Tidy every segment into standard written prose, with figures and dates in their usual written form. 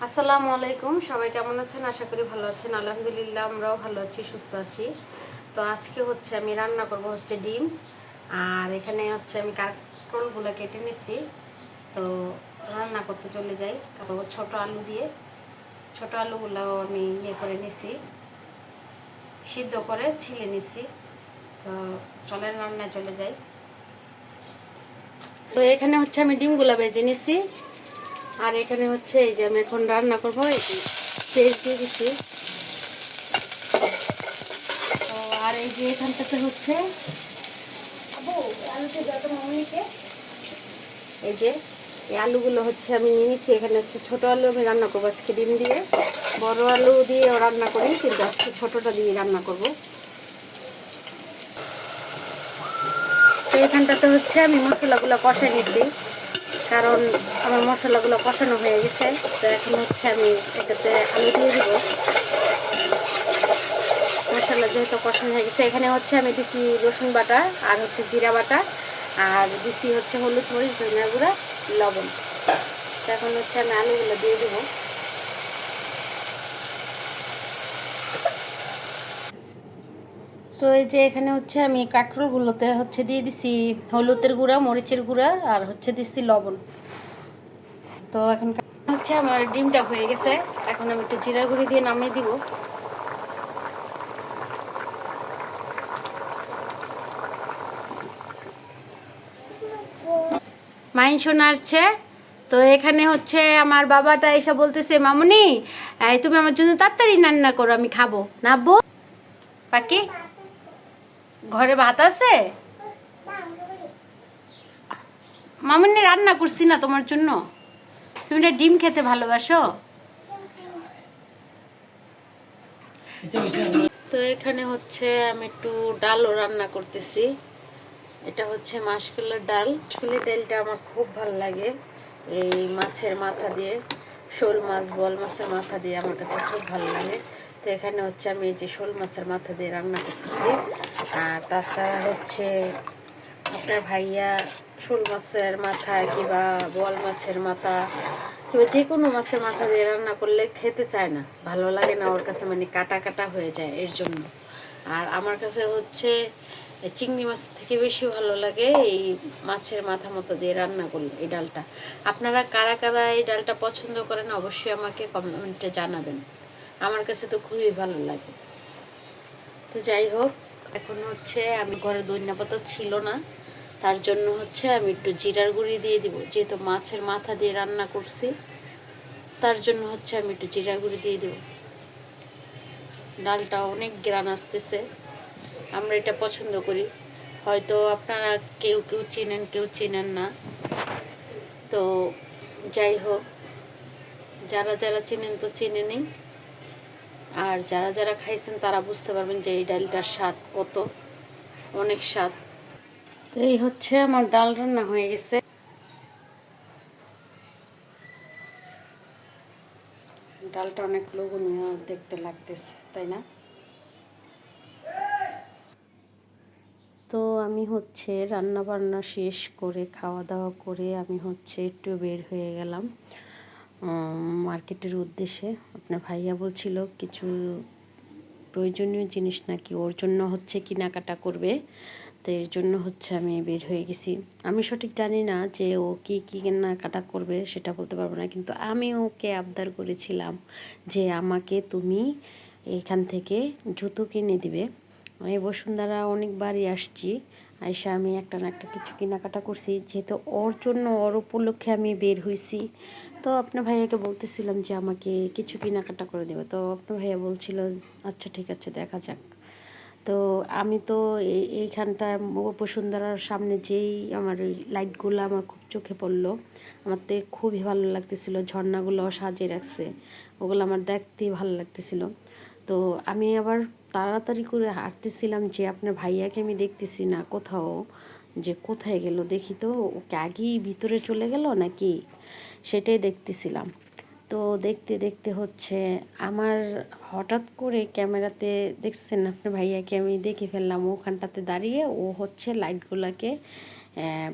আসসালামু আলাইকুম। সবাই কেমন আছেন? আশা করি ভালো আছেন। আলহামদুলিল্লাহ আমরাও ভালো আছি, সুস্থ আছি। তো আজকে আমি রান্না করব ডিম। আর এখানে আমি কাঁকরোলগুলো কেটে নিচ্ছি। তো রান্না করতে চলে যাই। তারপর ছোট আলু দিয়ে ছোট আলুগুলো আমি করে নিছি, সিদ্ধ করে ছিলে নিছি। তো চলেন রান্নায় চলে যাই। তো এখানে আমি ডিমগুলো ভেজে নিছি। আর এখানে এই যে আমি এখন রান্না করবো, এই যে পেঁয়াজ দিয়ে দিচ্ছি। তো আর এই যে এখানটাতে এই যে এই আলুগুলো আমি নিয়ে নিচ্ছি। এখানে ছোট আলু আমি রান্না করবো আজকে ডিম দিয়ে। বড় আলু দিয়েও রান্না করি, কিন্তু আজকে ছোটটা দিয়ে রান্না করব। তো এখানটাতে আমি মশলাগুলো কষাই নিচ্ছি, কারণ আমার মশলাগুলো কষানো হয়ে গেছে। তো এখন আমি এটাতে আলু দিয়ে দিব। মশলা যেহেতু কষানো হয়ে গেছে, এখানে আমি দিচ্ছি রসুন বাটা আর জিরা বাটা, আর দিচ্ছি হলুদ, মরিচ, ধনিয়া গুঁড়া, লবণ। এখন আমি আলুগুলো দিয়ে দেবো। তো এই যে এখানে আমি কাঁকরোলগুলোতে দিয়ে দিছি হলুদের গুঁড়া, মরিচের গুঁড়া, আর দিচ্ছি লবণ। তো এখন আমার ডিমটা হয়ে গেছে। এখন আমি একটু জিরা গুঁড়ি দিয়ে নামিয়ে দিব। মাইন শোনাচ্ছে। তো এখানে আমার বাবাটা এসে বলতেছে, মামুনি তুমি আমার জন্য তাড়াতাড়ি রান্না করো, আমি খাবো। নাববো বাকি ঘরে ভাত আছে, মামুনি রান্না করছি না তোমার জন্য। তুমি না ডিম খেতে ভালোবাসো। তো এখানে আমি একটু ডালও রান্না করতেছি। এটা মাসকলাইর ডাল। মাসকলাইর ডালটা আমার খুব ভালো লাগে। এই মাছের মাথা দিয়ে, শোল মাছ, বল মাছের মাথা দিয়ে আমার কাছে খুব ভালো লাগে। তো এখানে আমি এই যে শোল মাছের মাথা দিয়ে রান্না করতেছি। আর তাছাড়া আপনার ভাইয়া শোল মাছের মাথা কিংবা বল মাছের মাথা কিংবা যে কোনো মাছের মাথা দিয়ে রান্না করলে খেতে চায় না, ভালো লাগে না ওর কাছে, মানে কাটা কাটা হয়ে যায় এর জন্য। আর আমার কাছে চিংড়ি মাছ থেকে বেশি ভালো লাগে এই মাছের মাথা মতো দিয়ে রান্না করলে এই ডালটা। আপনারা কারা কারা এই ডালটা পছন্দ করেন অবশ্যই আমাকে কমেন্টে জানাবেন। আমার কাছে তো খুবই ভালো লাগে। তো যাই হোক, এখন আমি ঘরে ধনিয়া পাতা ছিল না, তার জন্য আমি একটু জিরার গুঁড়ি দিয়ে দিব। যেহেতু মাছের মাথা দিয়ে রান্না করছি, তার জন্য আমি একটু জিরার গুঁড়ি দিয়ে দেব। ডালটা অনেক গ্রান আসতেছে, আমরা এটা পছন্দ করি। হয়তো আপনারা কেউ কেউ চেনেন, কেউ চেনেন না। তো যাই হোক, যারা যারা চেনেন তো চেনে নেই, আর যারা যারা খাইছেন তারা বুঝতে পারবেন যে এই ডালটার স্বাদ কত, অনেক স্বাদ। তো এই আমার ডাল রান্না হয়ে গেছে। ডালটা অনেক লোভনীয় দেখতে লাগতেছে, তাই না? তো আমি রান্না বান্না শেষ করে, খাওয়া দাওয়া করে আমি একটু বের হয়ে গেলাম মার্কেটের উদ্দেশ্যে। আপনার ভাইয়া বলছিল কিছু প্রয়োজনীয় জিনিস নাকি ওর জন্য কেনাকাটা করবে। তো এর জন্য আমি বের হয়ে গেছি। আমি সঠিক জানি না যে ও কী কী কেনাকাটা করবে, সেটা বলতে পারবো না, কিন্তু আমি ওকে আবদার করেছিলাম যে আমাকে তুমি এখান থেকে জুতো কিনে দিবে। আমি বসুন্ধরা অনেকবারই আসছি, আইসা আমি একটা না একটা কিছু কেনাকাটা করছি। যেহেতু ওর জন্য, ওর উপলক্ষে আমি বের হয়েছি। তো আপনার ভাইয়াকে বলতেছিলাম যে আমাকে কিছু কেনাকাটা করে দেবে। তো আপনার ভাইয়া বলছিল আচ্ছা ঠিক আছে, দেখা যাক। তো আমি তো এইখানটা বসুন্ধরার সামনে যেই আমার ওই লাইটগুলো আমার খুব চোখে পড়লো, আমার তো খুবই ভালো লাগতেছিল। ঝর্ণাগুলো সাজিয়ে রাখছে, ওগুলো আমার দেখতেই ভালো লাগতেছিল। তো আমি আবার তাড়াতাড়ি করে হাঁটতেছিলাম যে আপনার ভাইয়াকে আমি দেখতেছি না কোথাও, যে কোথায় গেল দেখি। তো ওকে আগেই ভিতরে চলে গেল নাকি সেটাই দেখতেছিলাম। তো দেখতে দেখতে আমার হঠাৎ করে ক্যামেরাতে দেখছেন আপনার ভাইয়াকে আমি দেখে ফেললাম ওখানটাতে দাঁড়িয়ে। ও লাইটগুলোকে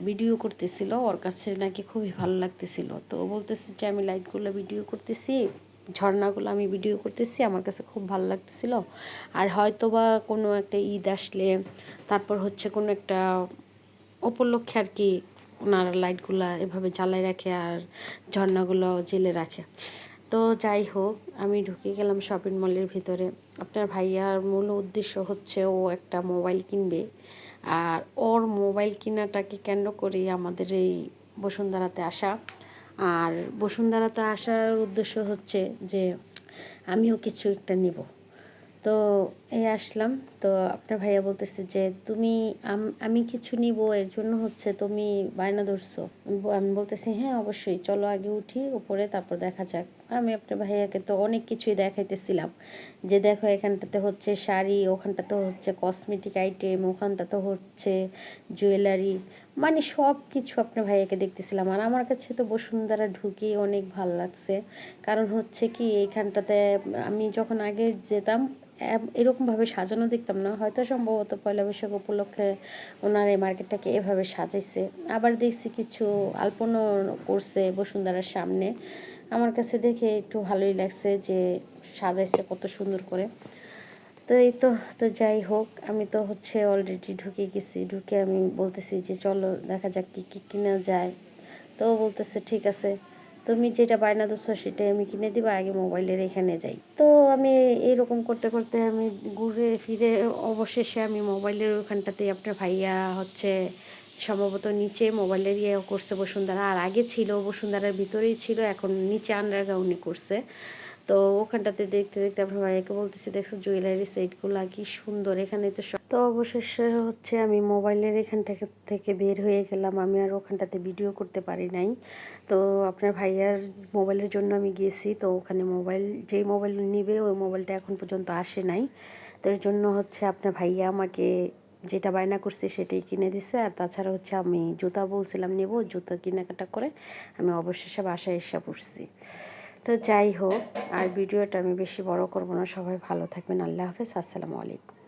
ভিডিও করতেছিল, ওর কাছে নাকি খুবই ভালো লাগতেছিল। তো ও বলতেছে যে আমি লাইটগুলো ভিডিও করতেছি, ঝর্ণাগুলো আমি ভিডিও করতেছি, আমার কাছে খুব ভালো লাগতেছিল। আর হয়তো বা কোনো একটা ঈদ আসলে, তারপর হচ্ছে কোনো একটা উপলক্ষে আর কি ওনারা লাইটগুলা এভাবে জ্বালায় রাখে আর ঝর্ণাগুলো জেলে রাখে। তো যাই হোক, আমি ঢুকে গেলাম শপিং মলের ভিতরে। আপনার ভাইয়ার মূল উদ্দেশ্য হচ্ছে ও একটা মোবাইল কিনবে, আর ওর মোবাইল কেনাটাকে কেন্দ্র করেই আমাদের এই বসুন্ধরাতে আসা। আর বসুন্ধরাতে আসার উদ্দেশ্য হচ্ছে যে আমিও কিছু একটা নিব। তো এই আসলাম। তো আপনার ভাইয়া বলতেছে যে তুমি আমি কিছু নিব, এর জন্য হচ্ছে তুমি বায়না ধরছো। আমি বলতেছি হ্যাঁ অবশ্যই, চলো আগে উঠি উপরে, তারপর দেখা যাক। আমি আপনার ভাইয়াকে তো অনেক কিছুই দেখাইতেছিলাম যে দেখো এখানটাতে হচ্ছে শাড়ি, ওখানটাতে হচ্ছে কসমেটিক আইটেম, ওখানটাতে হচ্ছে জুয়েলারি, মানে সব কিছু আপনার ভাইয়াকে দেখতেছিলাম। আর আমার কাছে তো বসুন্ধরা ঢুকেই অনেক ভালো লাগছে। কারণ হচ্ছে কি এইখানটাতে আমি যখন আগে যেতাম এরকমভাবে সাজানো দেখতাম না, হয়তো সম্ভবত পয়লা বৈশাখ উপলক্ষে ওনার এই মার্কেটটাকে এভাবে সাজাইছে। আবার দেখছি কিছু আলপনা করছে বসুন্ধরার সামনে, আমার কাছে দেখে একটু ভালোই লাগছে যে সাজাইছে কত সুন্দর করে। তো এই তো, তো যাই হোক, আমি তো হচ্ছে অলরেডি ঢুকে গেছি। ঢুকে আমি বলতেছি যে চলো দেখা যাক কী কী কিনা যায়। তো ও বলতেছে ঠিক আছে, তুমি যেটা বায়না ধরছো সেটাই আমি কিনে দিবা, আগে মোবাইলের এখানে যাই। তো আমি এইরকম করতে করতে আমি ঘুরে ফিরে অবশেষে আমি মোবাইলের ওখানটাতেই, আপনার ভাইয়া হচ্ছে সম্ভবত নিচে মোবাইলের ইয়ে করছে বসুন্ধরা, আর আগে ছিল বসুন্ধরার ভিতরেই ছিল, এখন নিচে আন্ডারগ্রাউন্ডে করছে। তো ওখানটাতে দেখতে দেখতে আপনার ভাইয়াকে বলতেছি দেখছো জুয়েলারি সেটগুলো কি সুন্দর, এখানে তো তো অবশেষে হচ্ছে আমি মোবাইলের এখান থেকে বের হয়ে গেলাম। আমি আর ওখানটাতে ভিডিও করতে পারি নাই। তো আপনার ভাইয়ার মোবাইলের জন্য আমি গেছি, তো ওখানে যেই মোবাইল নিবে ওই মোবাইলটা এখন পর্যন্ত আসে নাই। তো এর জন্য হচ্ছে আপনার ভাইয়া আমাকে যেটা বায়না করছে সেটাই কিনে দিছে। আর তাছাড়া হচ্ছে আমি জুতা বলছিলাম নেব, জুতা কেনাকাটা করে আমি অবশেষে বাসায় এসে পড়ছি। তো যাই হোক, আর ভিডিওটা আমি বেশি বড় করব না। সবাই ভালো থাকবেন। আল্লাহ হাফেজ। আসসালামু আলাইকুম।